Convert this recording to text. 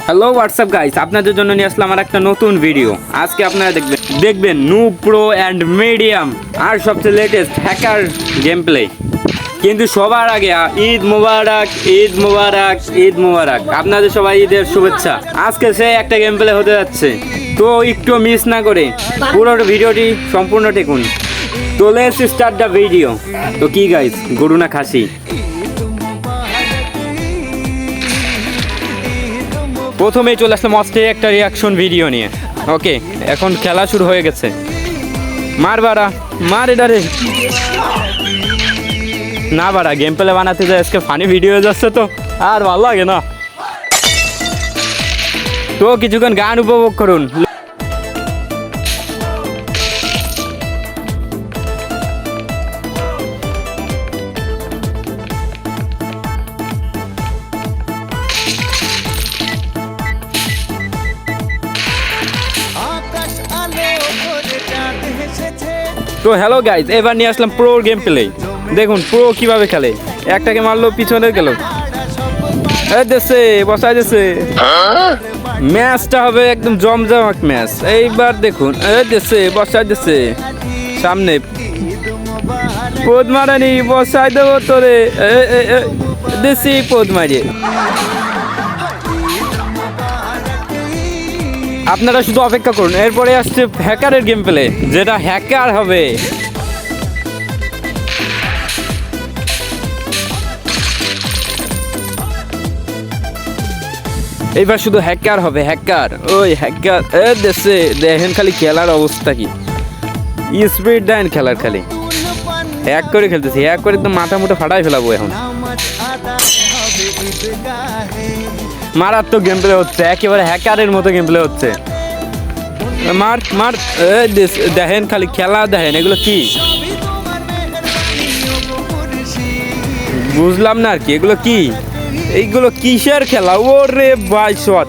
Hello WhatsApp guys, আপনাদের জন্য নিয়ে আসলাম আমার একটা নতুন ভিডিও। আজকে আপনারা দেখবেন নুব প্রো অ্যান্ড মিডিয়াম আর সবচেয়ে লেটেস্ট হ্যাকার গেম প্লে। কিন্তু সবার আগে ঈদ মোবারক, ঈদ মোবারক, ঈদ মোবারক। আপনাদের সবাই ঈদের শুভেচ্ছা। আজকে সে একটা গেম প্লে হতে যাচ্ছে, তো একটু মিস না করে পুরো ভিডিওটি সম্পূর্ণ দেখুন। তো লেটস স্টার্ট দ্য ভিডিও। তো কি গাইস, গরু না খাসি? প্রথমেই চলে আসলাম অস্টে একটা রিয়াকশন ভিডিও নিয়ে। ওকে, এখন খেলা শুরু হয়ে গেছে। মার বাড়া, মার এটারে না বাড়া। গেম প্লে বানাতে যায় আজকে ফানি ভিডিও যাচ্ছে, তো আর ভালো লাগে না। তো কিছুক্ষণ গান উপভোগ করুন। তো হ্যালো গাইজ, এবার নিয়ে আসলাম প্রো গেম প্লে। দেখুন প্রো কিভাবে খেলে। একটাকে মারলো, পিছনে গেল, দেশে বসাই দিয়েছে। ম্যাচটা হবে একদম জমজমাট ম্যাচ। এইবার দেখুন, দেশে বসাই দিয়েছে। সামনে পদ মারানি, বসাই দেবো তোরে। দেশি পদ মারিয়ে। আপনারা শুধু অপেক্ষা করুন, এরপরে আসছে হ্যাকারের গেম প্লে, যেটা হ্যাকার হবে। এইবার শুধু হ্যাকার হবে, হ্যাকার। ওই হ্যাকার দেশে দেখেন খালি খেলার অবস্থা কি। স্পিড দেন খেলার, খালি হ্যাক করে খেলতেছি। হ্যাক করে তো মাথা মুঠে ফাটাই ফেলাবো এখন। মারাত্মক গেম প্লে হচ্ছে, একেবারে হ্যাকারের মতো গেম প্লে হচ্ছে। মার মার, দেখেন খালি খেলা, দেখেন এগুলো কি বুঝলাম না আর কি। এগুলো কি, এইগুলো কিসের খেলা? ওরে ভাই শট,